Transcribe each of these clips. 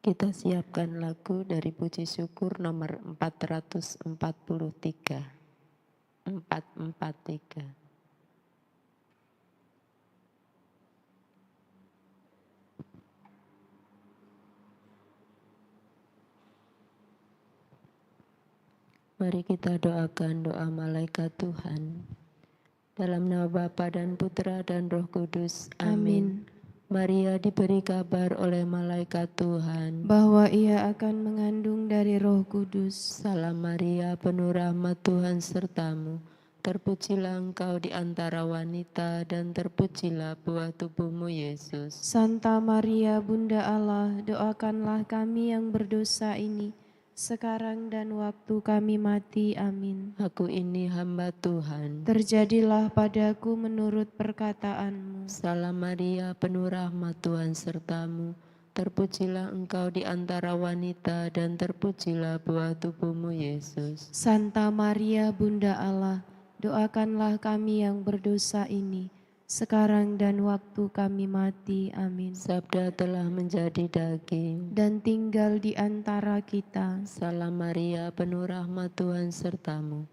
Kita siapkan lagu dari puji syukur nomor 443. 443. Mari kita doakan doa malaikat Tuhan. Dalam nama Bapa dan Putra dan Roh Kudus. Amin. Maria diberi kabar oleh malaikat Tuhan bahwa ia akan mengandung dari Roh Kudus. Salam Maria, penuh rahmat Tuhan sertamu. Terpujilah engkau di antara wanita dan terpujilah buah tubuhmu Yesus. Santa Maria, Bunda Allah, doakanlah kami yang berdosa ini, sekarang dan waktu kami mati. Amin. Aku ini hamba Tuhan. Terjadilah padaku menurut perkataanmu. Salam Maria, penuh rahmat Tuhan sertamu. Terpujilah engkau di antara wanita dan terpujilah buah tubuhmu Yesus. Santa Maria, Bunda Allah, doakanlah kami yang berdosa ini, sekarang dan waktu kami mati. Amin. Sabda telah menjadi daging dan tinggal di antara kita. Salam Maria, penuh rahmat Tuhan sertamu.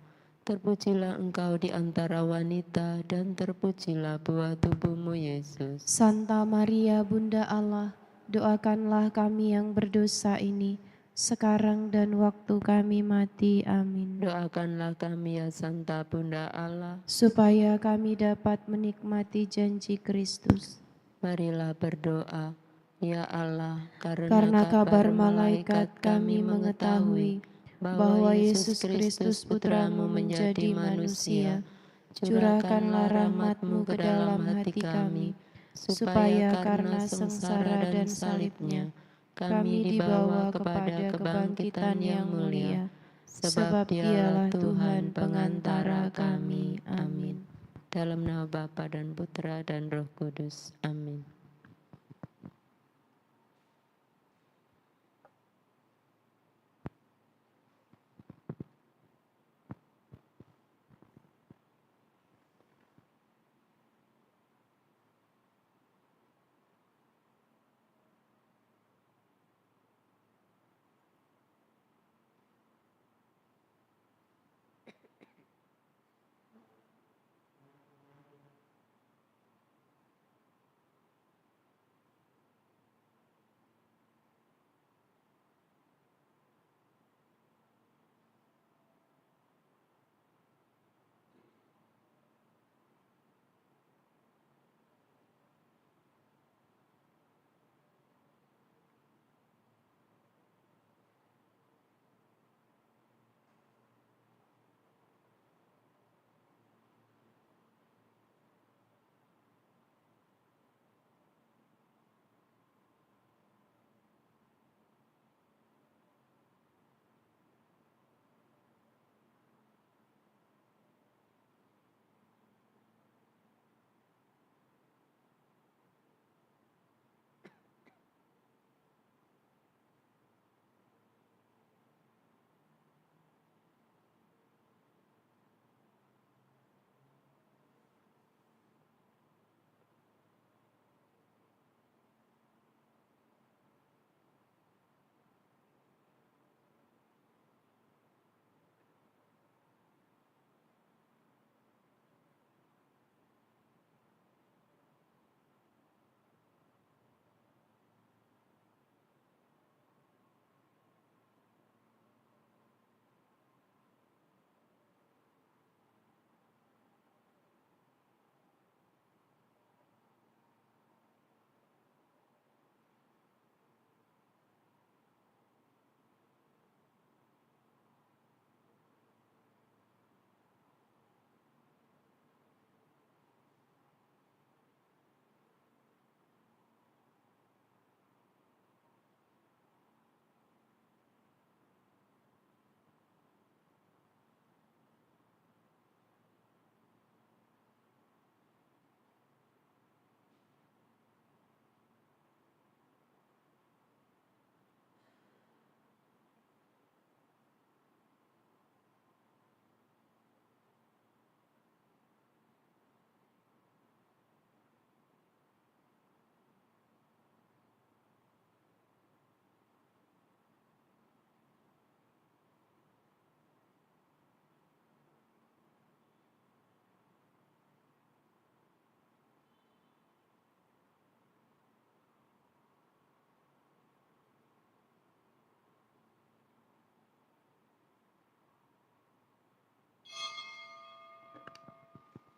Terpujilah engkau di antara wanita dan terpujilah buah tubuhmu Yesus. Santa Maria, Bunda Allah, doakanlah kami yang berdosa ini, sekarang dan waktu kami mati. Amin. Doakanlah kami ya Santa Bunda Allah, supaya kami dapat menikmati janji Kristus. Marilah berdoa. Ya Allah, Karena kabar malaikat kami mengetahui bahwa Yesus Kristus Putramu menjadi manusia. Curahkanlah rahmat-Mu ke dalam hati kami, supaya karena sengsara dan salibnya, kami dibawa kepada kebangkitan yang mulia. Sebab Dialah Tuhan pengantara kami. Amin. Dalam nama Bapa dan Putra dan Roh Kudus. Amin.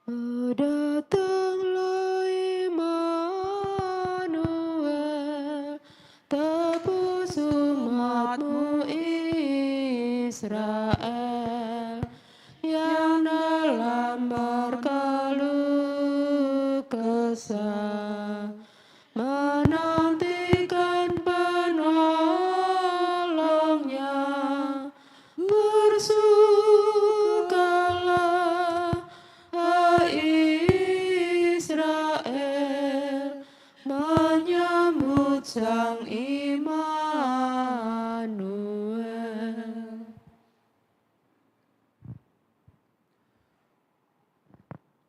Oh, datanglah Immanuel, tebus umatmu Israel, yang dalam berkeluh kesah menantikan penolongnya. Bersukalah, hai Israel, menyambut Sang Immanuel.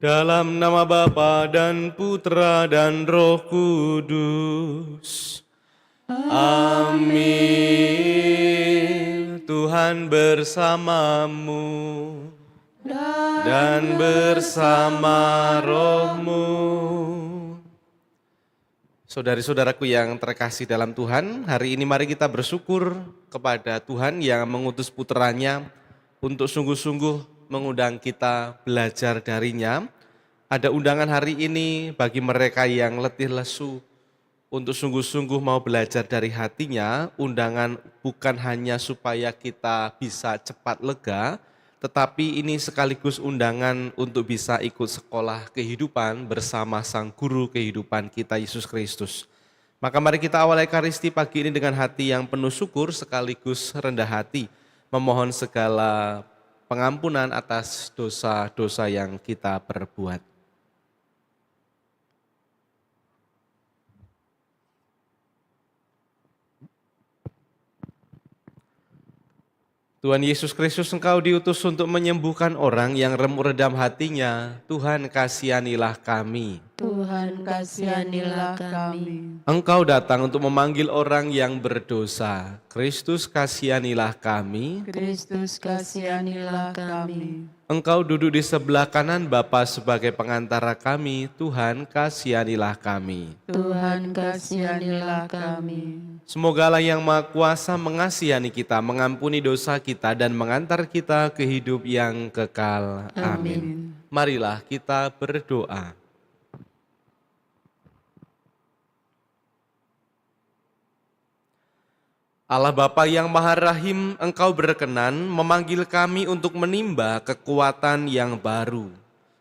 Dalam nama Bapa dan Putra dan Roh Kudus. Amin. Tuhan bersamamu dan bersama rohmu. Saudari-saudaraku yang terkasih dalam Tuhan, hari ini mari kita bersyukur kepada Tuhan yang mengutus putranya untuk sungguh-sungguh mengundang kita belajar darinya. Ada undangan hari ini bagi mereka yang letih lesu untuk sungguh-sungguh mau belajar dari hatinya. Undangan bukan hanya supaya kita bisa cepat lega, tetapi ini sekaligus undangan untuk bisa ikut sekolah kehidupan bersama Sang Guru kehidupan kita, Yesus Kristus. Maka mari kita awali Ekaristi pagi ini dengan hati yang penuh syukur sekaligus rendah hati, memohon segala pengampunan atas dosa-dosa yang kita perbuat. Tuhan Yesus Kristus, Engkau diutus untuk menyembuhkan orang yang remuk redam hatinya. Tuhan kasihanilah kami. Tuhan kasihanilah kami. Engkau datang untuk memanggil orang yang berdosa. Kristus kasihanilah kami. Kristus kasihanilah kami. Engkau duduk di sebelah kanan Bapa sebagai pengantara kami. Tuhan kasihanilah kami. Tuhan kasihanilah kami. Semoga Allah yang Maha Kuasa mengasihani kita, mengampuni dosa kita, dan mengantar kita ke hidup yang kekal. Amin. Marilah kita berdoa. Allah Bapa yang Maha Rahim, Engkau berkenan memanggil kami untuk menimba kekuatan yang baru.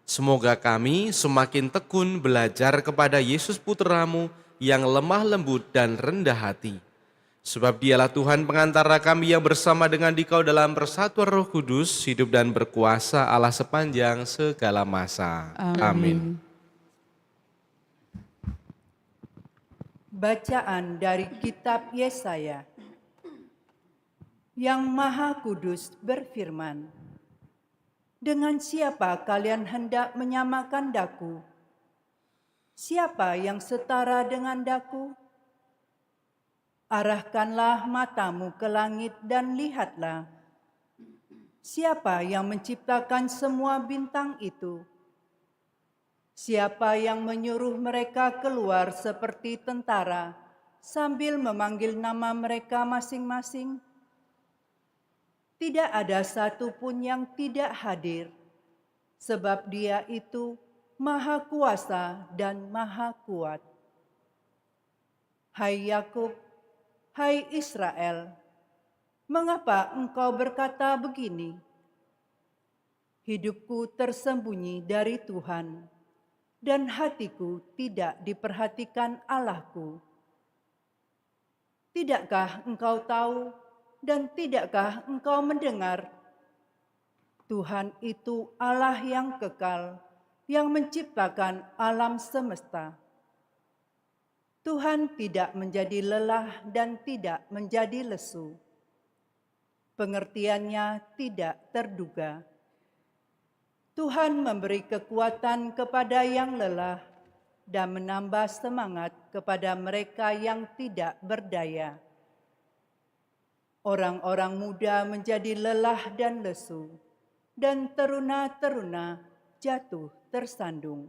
Semoga kami semakin tekun belajar kepada Yesus Putra-Mu yang lemah lembut dan rendah hati. Sebab Dialah Tuhan pengantara kami yang bersama dengan Dikau dalam persatuan Roh Kudus, hidup dan berkuasa Allah sepanjang segala masa. Amin. Bacaan dari Kitab Yesaya. Yang Maha Kudus berfirman, dengan siapa kalian hendak menyamakan daku? Siapa yang setara dengan daku? Arahkanlah matamu ke langit dan lihatlah. Siapa yang menciptakan semua bintang itu? Siapa yang menyuruh mereka keluar seperti tentara sambil memanggil nama mereka masing-masing? Tidak ada satu pun yang tidak hadir, sebab Dia itu Maha Kuasa dan Maha Kuat. Hai Yakub, hai Israel, mengapa engkau berkata begini? Hidupku tersembunyi dari Tuhan, dan hatiku tidak diperhatikan Allahku. Tidakkah engkau tahu dan tidakkah engkau mendengar? Tuhan itu Allah yang kekal, yang menciptakan alam semesta. Tuhan tidak menjadi lelah dan tidak menjadi lesu. Pengertiannya tidak terduga. Tuhan memberi kekuatan kepada yang lelah dan menambah semangat kepada mereka yang tidak berdaya. Orang-orang muda menjadi lelah dan lesu, dan teruna-teruna jatuh tersandung.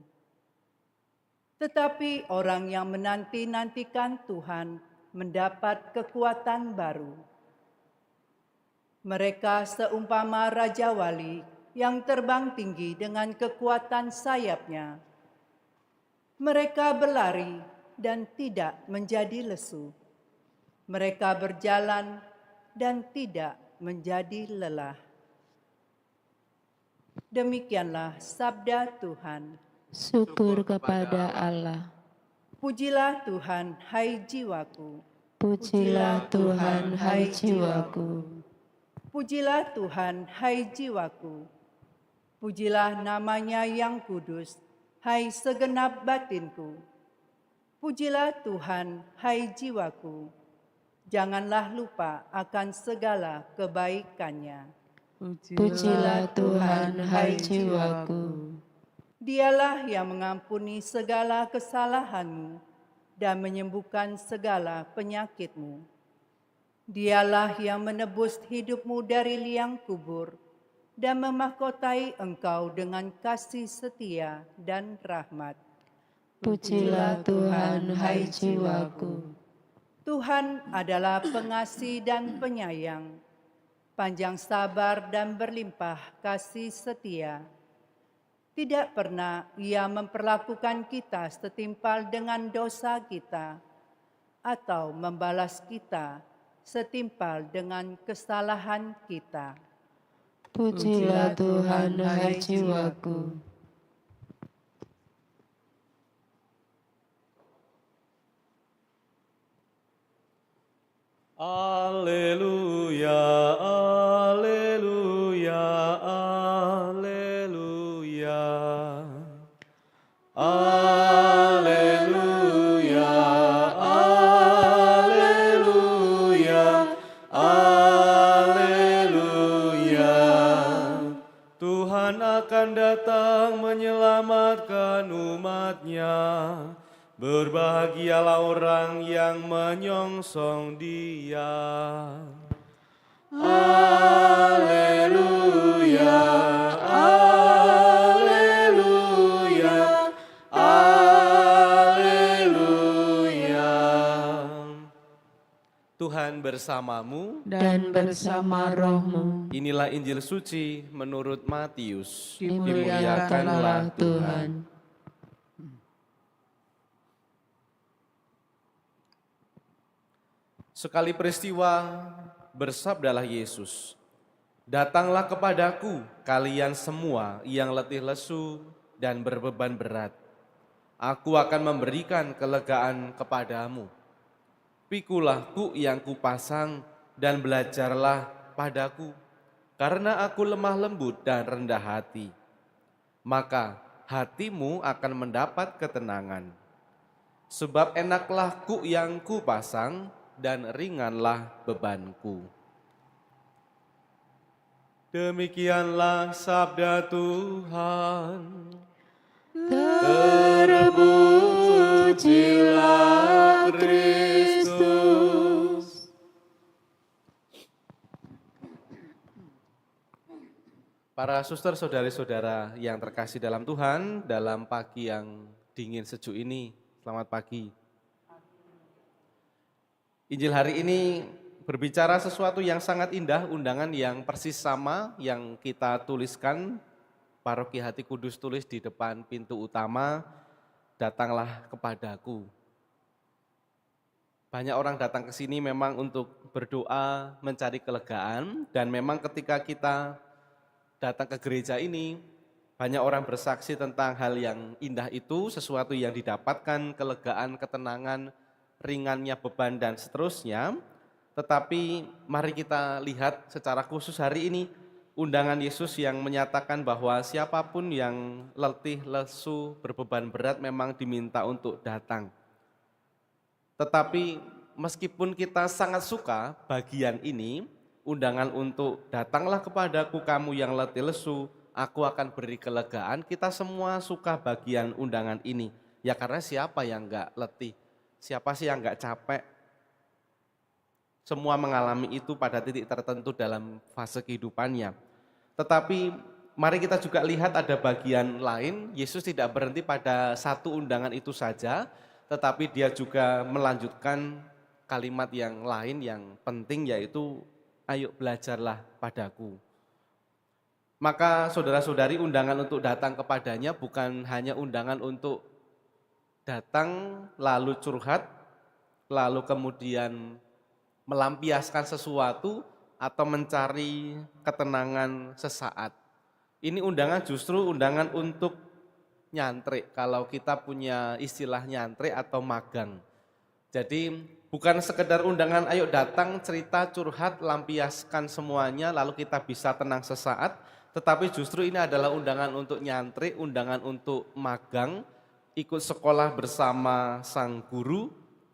Tetapi orang yang menanti-nantikan Tuhan mendapat kekuatan baru. Mereka seumpama raja wali yang terbang tinggi dengan kekuatan sayapnya. Mereka berlari dan tidak menjadi lesu. Mereka berjalan dan tidak menjadi lelah. Demikianlah sabda Tuhan. Syukur kepada Allah. Pujilah Tuhan, hai jiwaku. Pujilah Tuhan, hai jiwaku. Pujilah Tuhan, hai jiwaku. Pujilah namanya yang kudus, hai segenap batinku. Pujilah Tuhan, hai jiwaku. Janganlah lupa akan segala kebaikannya. Pujilah Tuhan, hai jiwaku. Dialah yang mengampuni segala kesalahanmu dan menyembuhkan segala penyakitmu. Dialah yang menebus hidupmu dari liang kubur dan memahkotai engkau dengan kasih setia dan rahmat. Pujilah Tuhan, hai jiwaku. Tuhan adalah pengasih dan penyayang, panjang sabar dan berlimpah kasih setia. Tidak pernah Ia memperlakukan kita setimpal dengan dosa kita, atau membalas kita setimpal dengan kesalahan kita. Pujilah Tuhan, hai jiwaku. Alleluia, alleluia, alleluia. Alleluia, alleluia, alleluia. Tuhan akan datang menyelamatkan umat-Nya. Berbahagialah orang yang menyongsong Dia. Alleluia, alleluia, alleluia. Tuhan bersamamu Dan bersama rohmu. Inilah Injil suci menurut Matius. Dimuliakanlah Tuhan. Sekali peristiwa, bersabdalah Yesus, "Datanglah kepadaku kalian semua yang letih lesu dan berbeban berat. Aku akan memberikan kelegaan kepadamu. Pikulah kuk yang kupasang dan belajarlah padaku, karena aku lemah lembut dan rendah hati. Maka hatimu akan mendapat ketenangan. Sebab enaklah kuk yang kupasang dan ringanlah bebanku." Demikianlah sabda Tuhan. Terpujilah Kristus. Para suster, saudari-saudara yang terkasih dalam Tuhan, dalam pagi yang dingin sejuk ini, selamat pagi. Injil hari ini berbicara sesuatu yang sangat indah, undangan yang persis sama yang kita tuliskan, Paroki Hati Kudus tulis di depan pintu utama, "Datanglah kepadaku." Banyak orang datang ke sini memang untuk berdoa, mencari kelegaan, dan memang ketika kita datang ke gereja ini, banyak orang bersaksi tentang hal yang indah itu, sesuatu yang didapatkan, kelegaan, ketenangan, ringannya beban dan seterusnya. Tetapi mari kita lihat secara khusus hari ini undangan Yesus yang menyatakan bahwa siapapun yang letih, lesu, berbeban berat memang diminta untuk datang. Tetapi meskipun kita sangat suka bagian ini, undangan untuk datanglah kepadaku kamu yang letih lesu, aku akan beri kelegaan, kita semua suka bagian undangan ini. Ya karena siapa yang enggak letih? Siapa sih yang enggak capek? Semua mengalami itu pada titik tertentu dalam fase kehidupannya. Tetapi mari kita juga lihat ada bagian lain, Yesus tidak berhenti pada satu undangan itu saja, tetapi dia juga melanjutkan kalimat yang lain yang penting, yaitu ayo belajarlah padaku. Maka saudara-saudari, undangan untuk datang kepadanya bukan hanya undangan untuk datang lalu curhat, lalu kemudian melampiaskan sesuatu atau mencari ketenangan sesaat. Ini undangan justru undangan untuk nyantrik, kalau kita punya istilah nyantrik atau magang. Jadi bukan sekedar undangan ayo datang, cerita, curhat, lampiaskan semuanya lalu kita bisa tenang sesaat, tetapi justru ini adalah undangan untuk nyantrik, undangan untuk magang, ikut sekolah bersama sang guru.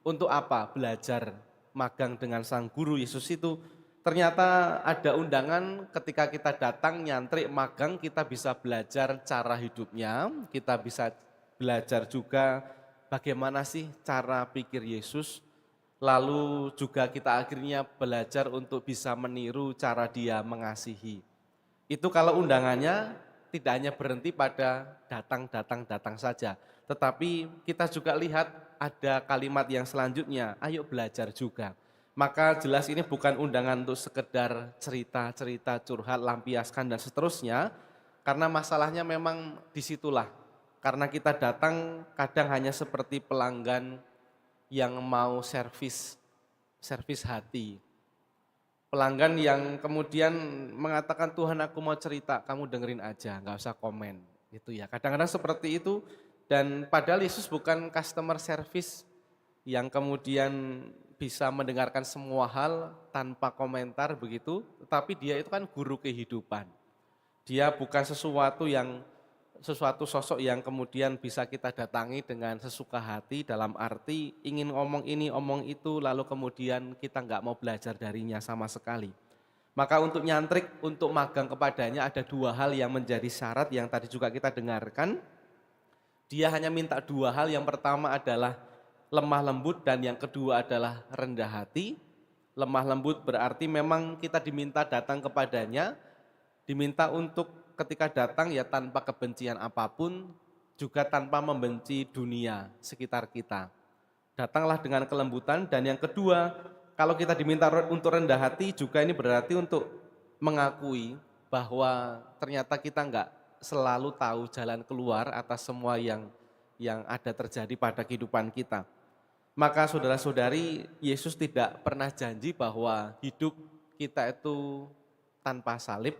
Untuk apa? Belajar magang dengan sang guru Yesus itu. Ternyata ada undangan ketika kita datang nyantrik magang, kita bisa belajar cara hidupnya, kita bisa belajar juga bagaimana sih cara pikir Yesus, lalu juga kita akhirnya belajar untuk bisa meniru cara dia mengasihi. Itu kalau undangannya tidak hanya berhenti pada datang saja, tetapi kita juga lihat ada kalimat yang selanjutnya, ayo belajar juga. Maka jelas ini bukan undangan untuk sekedar cerita-cerita, curhat, lampiaskan dan seterusnya, karena masalahnya memang disitulah. Karena kita datang kadang hanya seperti pelanggan yang mau servis hati. Pelanggan yang kemudian mengatakan, Tuhan aku mau cerita, kamu dengerin aja, nggak usah komen. Gitu ya. Kadang-kadang seperti itu, dan padahal Yesus bukan customer service yang kemudian bisa mendengarkan semua hal tanpa komentar begitu, tetapi dia itu kan guru kehidupan. Dia bukan sesuatu sosok yang kemudian bisa kita datangi dengan sesuka hati, dalam arti ingin ngomong ini, omong itu, lalu kemudian kita nggak mau belajar darinya sama sekali. Maka untuk nyantrik, untuk magang kepadanya ada dua hal yang menjadi syarat yang tadi juga kita dengarkan. Dia hanya minta dua hal, yang pertama adalah lemah lembut dan yang kedua adalah rendah hati. Lemah lembut berarti memang kita diminta datang kepadanya, diminta untuk ketika datang ya tanpa kebencian apapun, juga tanpa membenci dunia sekitar kita. Datanglah dengan kelembutan. Dan yang kedua, kalau kita diminta untuk rendah hati juga ini berarti untuk mengakui bahwa ternyata kita enggak selalu tahu jalan keluar atas semua yang ada terjadi pada kehidupan kita. Maka saudara-saudari, Yesus tidak pernah janji bahwa hidup kita itu tanpa salib,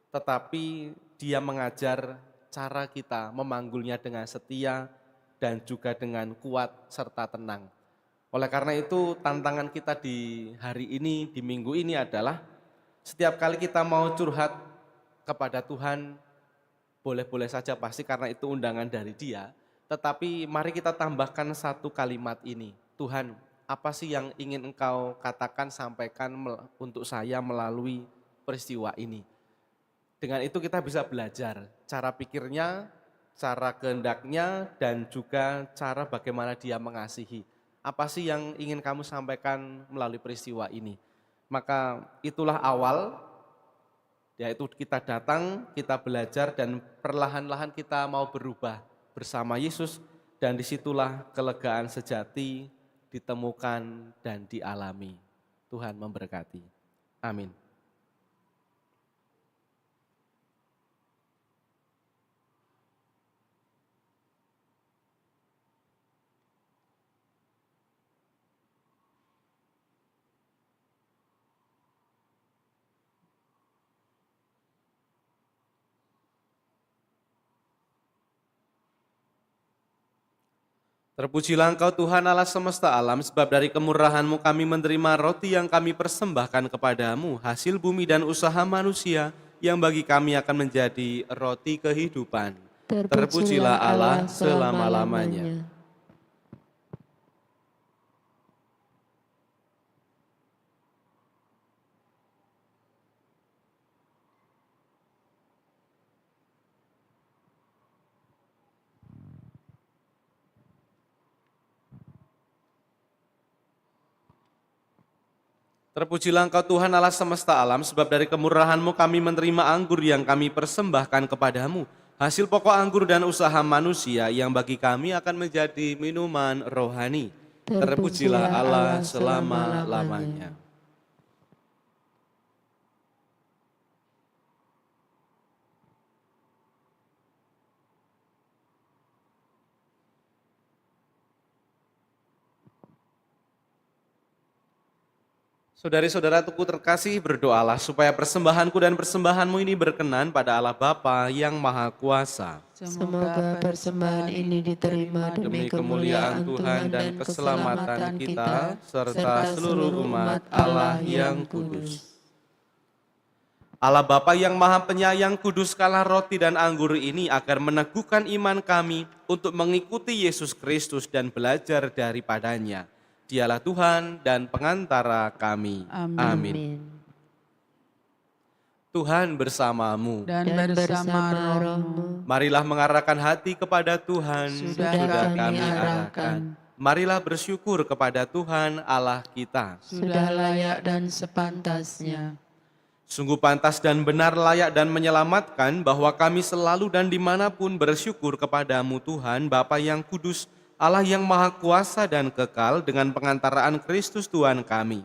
tetapi dia mengajar cara kita memanggulnya dengan setia dan juga dengan kuat serta tenang. Oleh karena itu tantangan kita di hari ini, di minggu ini adalah setiap kali kita mau curhat kepada Tuhan, boleh-boleh saja pasti karena itu undangan dari Dia. Tetapi mari kita tambahkan satu kalimat ini, Tuhan, apa sih yang ingin Engkau katakan, sampaikan untuk saya melalui peristiwa ini. Dengan itu kita bisa belajar cara pikirnya, cara kehendaknya, dan juga cara bagaimana dia mengasihi. Apa sih yang ingin kamu sampaikan melalui peristiwa ini. Maka itulah awal, yaitu kita datang, kita belajar, dan perlahan-lahan kita mau berubah bersama Yesus, dan disitulah kelegaan sejati ditemukan dan dialami. Tuhan memberkati. Amin. Terpujilah Engkau Tuhan Allah semesta alam, sebab dari kemurahan-Mu kami menerima roti yang kami persembahkan kepadamu, hasil bumi dan usaha manusia, yang bagi kami akan menjadi roti kehidupan. Terpujilah Allah selama-lamanya. Terpujilah Engkau Tuhan Allah semesta alam, sebab dari kemurahan-Mu kami menerima anggur yang kami persembahkan kepadamu, hasil pokok anggur dan usaha manusia, yang bagi kami akan menjadi minuman rohani. Terpujilah Allah selama-lamanya. Saudari-saudaraku terkasih, berdoalah supaya persembahanku dan persembahanmu ini berkenan pada Allah Bapa yang Maha Kuasa. Semoga persembahan ini diterima demi kemuliaan Tuhan dan keselamatan kita, serta seluruh umat Allah yang kudus. Allah Bapa yang Maha Penyayang, kuduskanlah roti dan anggur ini agar meneguhkan iman kami untuk mengikuti Yesus Kristus dan belajar daripadanya. Dialah Tuhan dan pengantara kami. Amin. Tuhan bersamamu. Dan bersama rohmu. Marilah mengarahkan hati kepada Tuhan. Sudah kami arahkan. Marilah bersyukur kepada Tuhan Allah kita. Sudah layak dan sepantasnya. Sungguh pantas dan benar, layak dan menyelamatkan bahwa kami selalu dan dimanapun bersyukur kepadamu Tuhan, Bapa yang kudus, Allah yang Maha Kuasa dan kekal, dengan pengantaraan Kristus Tuhan kami.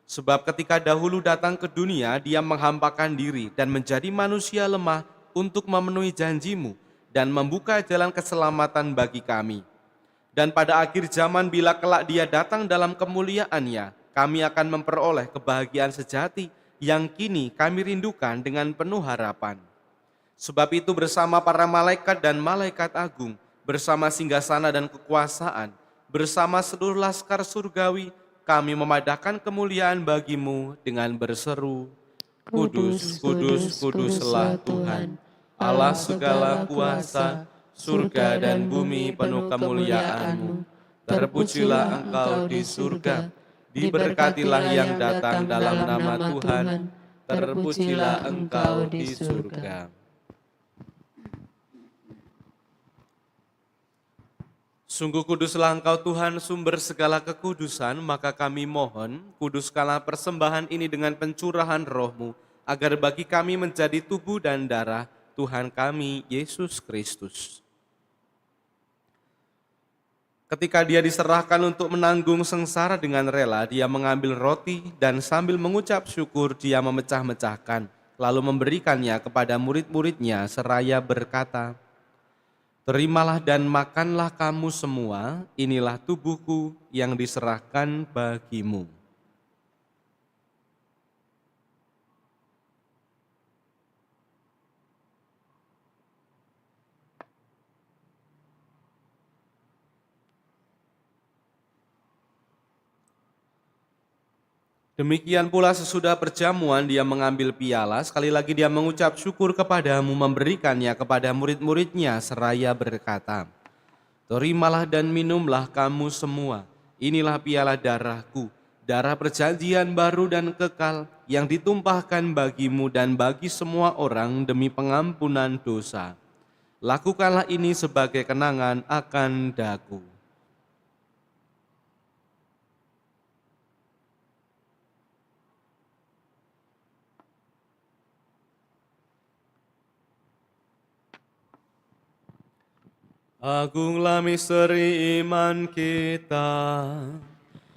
Sebab ketika dahulu datang ke dunia, Dia menghampakan diri dan menjadi manusia lemah untuk memenuhi janji-Mu dan membuka jalan keselamatan bagi kami. Dan pada akhir zaman bila kelak Dia datang dalam kemuliaan-Nya, kami akan memperoleh kebahagiaan sejati yang kini kami rindukan dengan penuh harapan. Sebab itu bersama para malaikat dan malaikat agung, bersama singgasana dan kekuasaan, bersama seluruh laskar surgawi, kami memadahkan kemuliaan bagi-Mu dengan berseru, Kudus, kudus, kuduslah Tuhan, Allah segala kuasa, surga dan bumi penuh kemuliaan-Mu. Terpujilah Engkau di surga, diberkatilah yang datang dalam nama Tuhan, terpujilah Engkau di surga. Sungguh kuduslah Engkau Tuhan, sumber segala kekudusan, maka kami mohon, kuduskanlah persembahan ini dengan pencurahan Roh-Mu, agar bagi kami menjadi tubuh dan darah Tuhan kami, Yesus Kristus. Ketika Dia diserahkan untuk menanggung sengsara dengan rela, Dia mengambil roti dan sambil mengucap syukur, Dia memecah-mecahkan, lalu memberikannya kepada murid-murid-Nya seraya berkata, Terimalah dan makanlah kamu semua, inilah tubuhku yang diserahkan bagimu. Demikian pula sesudah perjamuan Dia mengambil piala, sekali lagi Dia mengucap syukur kepadamu, memberikannya kepada murid-murid-Nya seraya berkata, Terimalah dan minumlah kamu semua, inilah piala darahku, darah perjanjian baru dan kekal yang ditumpahkan bagimu dan bagi semua orang demi pengampunan dosa. Lakukanlah ini sebagai kenangan akan daku. Agunglah misteri iman kita,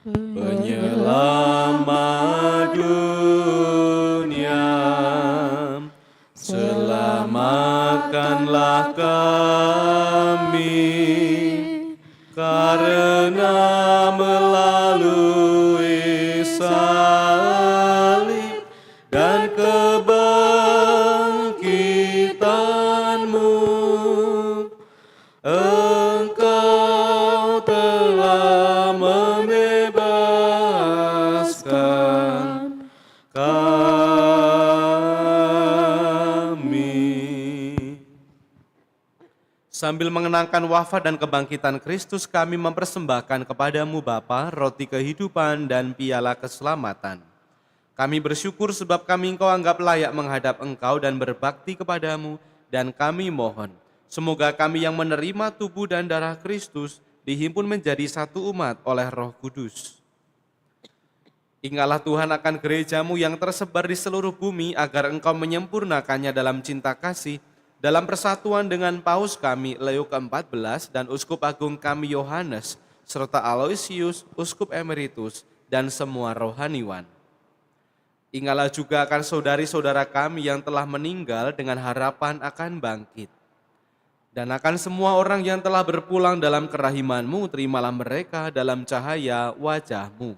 penyelamat dunia. Selamatkanlah kami, karena melalui salib dan kebangkitan-Mu, Engkau telah membebaskan kami. Sambil mengenangkan wafat dan kebangkitan Kristus, kami mempersembahkan kepadamu Bapa, roti kehidupan dan piala keselamatan. Kami bersyukur sebab kami Engkau anggap layak menghadap Engkau dan berbakti kepadamu, dan kami mohon, semoga kami yang menerima tubuh dan darah Kristus dihimpun menjadi satu umat oleh Roh Kudus. Ingatlah Tuhan akan gereja-Mu yang tersebar di seluruh bumi, agar Engkau menyempurnakannya dalam cinta kasih, dalam persatuan dengan Paus kami Leo ke-14 dan Uskup Agung kami Yohanes, serta Aloysius, Uskup Emeritus, dan semua rohaniwan. Ingatlah juga akan saudari-saudara kami yang telah meninggal dengan harapan akan bangkit. Dan akan semua orang yang telah berpulang dalam kerahiman-Mu, terimalah mereka dalam cahaya wajah-Mu.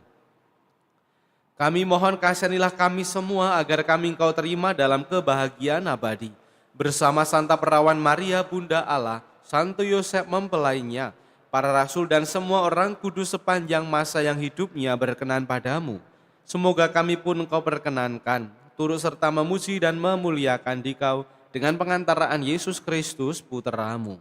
Kami mohon kasihanilah kami semua agar kami Engkau terima dalam kebahagiaan abadi. Bersama Santa Perawan Maria Bunda Allah, Santo Yosef mempelainya, para rasul dan semua orang kudus sepanjang masa yang hidupnya berkenan padamu. Semoga kami pun Engkau perkenankan, turut serta memuji dan memuliakan Dikau dengan pengantaraan Yesus Kristus Putramu.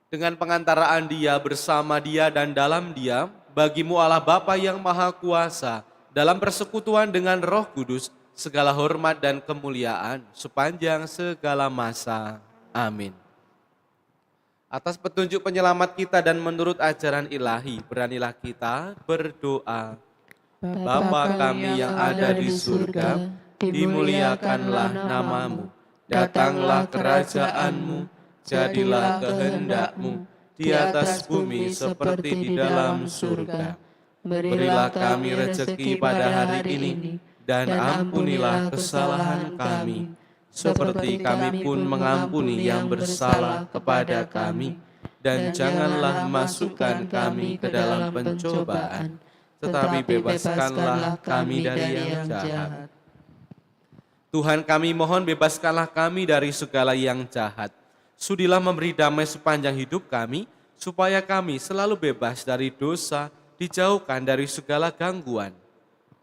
Dengan pengantaraan Dia, bersama Dia dan dalam Dia, bagimu Allah Bapa yang Maha Kuasa, dalam persekutuan dengan Roh Kudus, segala hormat dan kemuliaan sepanjang segala masa. Amin. Atas petunjuk penyelamat kita dan menurut ajaran ilahi, beranilah kita berdoa. Bapa kami yang ada di surga, dimuliakanlah namamu. Datanglah kerajaan-Mu, jadilah kehendak-Mu di atas bumi seperti di dalam surga. Berilah kami rezeki pada hari ini, dan ampunilah kesalahan kami, seperti kami pun mengampuni yang bersalah kepada kami. Dan janganlah masukkan kami ke dalam pencobaan, tetapi bebaskanlah kami dari yang jahat. Tuhan kami mohon bebaskanlah kami dari segala yang jahat. Sudilah memberi damai sepanjang hidup kami, supaya kami selalu bebas dari dosa, dijauhkan dari segala gangguan,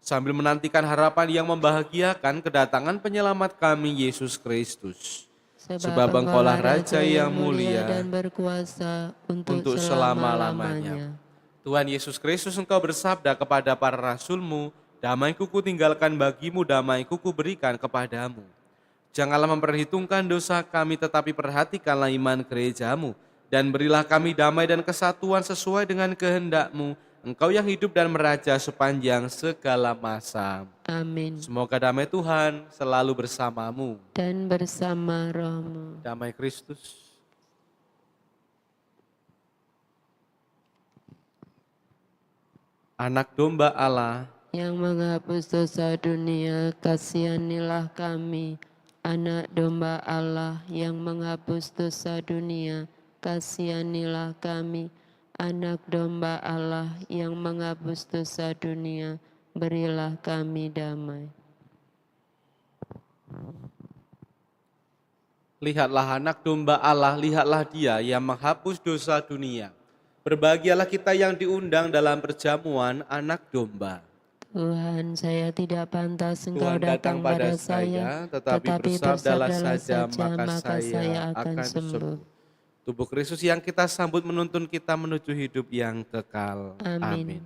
sambil menantikan harapan yang membahagiakan kedatangan penyelamat kami, Yesus Kristus. Sebab Engkaulah Raja yang mulia dan berkuasa untuk selama-lamanya. Tuhan Yesus Kristus, Engkau bersabda kepada para rasul-Mu, damai-Ku kutinggalkan bagimu, damai-Ku kuberikan kepadamu. Janganlah memperhitungkan dosa kami, tetapi perhatikanlah iman gereja-Mu, dan berilah kami damai dan kesatuan sesuai dengan kehendak-Mu, Engkau yang hidup dan meraja sepanjang segala masa. Amin. Semoga damai Tuhan selalu bersamamu. Dan bersama rohmu. Damai Kristus. Anak domba Allah, yang menghapus dosa dunia, kasihanilah kami. Anak domba Allah yang menghapus dosa dunia, kasihanilah kami. Anak domba Allah yang menghapus dosa dunia, berilah kami damai. lihatlah anak domba Allah, lihatlah Dia yang menghapus dosa dunia. Berbahagialah kita yang diundang dalam perjamuan anak domba. Tuhan, saya tidak pantas Engkau Tuhan datang pada saya, tetapi bersabdalah saja, maka saya akan sembuh. Tubuh Kristus yang kita sambut menuntun kita menuju hidup yang kekal. Amin. Amin.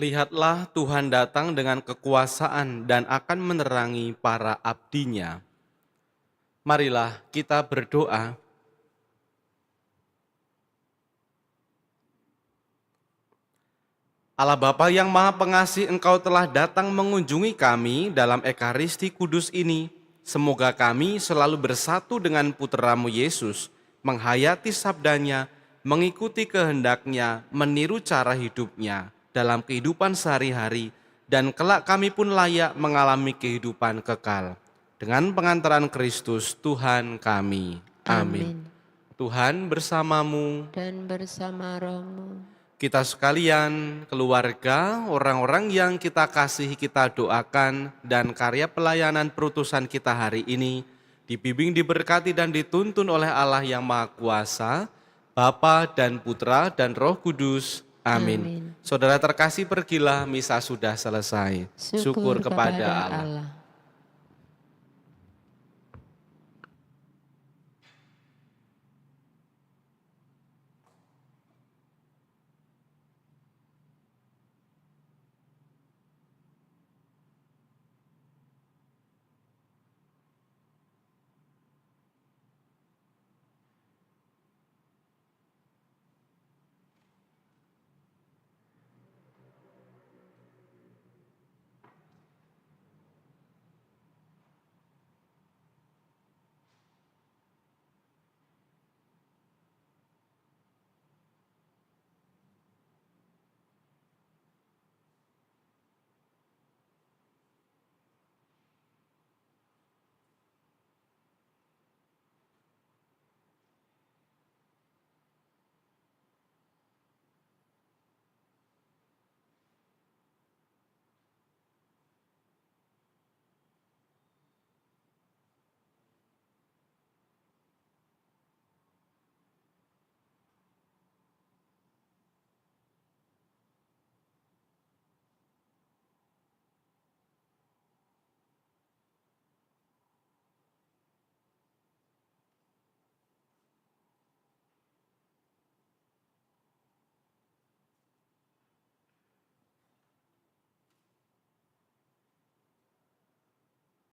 Lihatlah Tuhan datang dengan kekuasaan dan akan menerangi para abdinya. Marilah kita berdoa. Allah Bapa yang Maha Pengasih, Engkau telah datang mengunjungi kami dalam Ekaristi Kudus ini. Semoga kami selalu bersatu dengan Putra-Mu Yesus, menghayati sabdanya, mengikuti kehendaknya, meniru cara hidupnya dalam kehidupan sehari-hari, dan kelak kami pun layak mengalami kehidupan kekal. Dengan pengantaran Kristus Tuhan kami. Amin. Tuhan bersamamu. Dan bersama rohmu. Kita sekalian, keluarga, orang-orang yang kita kasihi, kita doakan, dan karya pelayanan perutusan kita hari ini dibimbing, diberkati, dan dituntun oleh Allah yang Maha Kuasa, Bapa dan Putra dan Roh Kudus. Amin. Saudara terkasih, pergilah, misa sudah selesai. Syukur kepada Allah.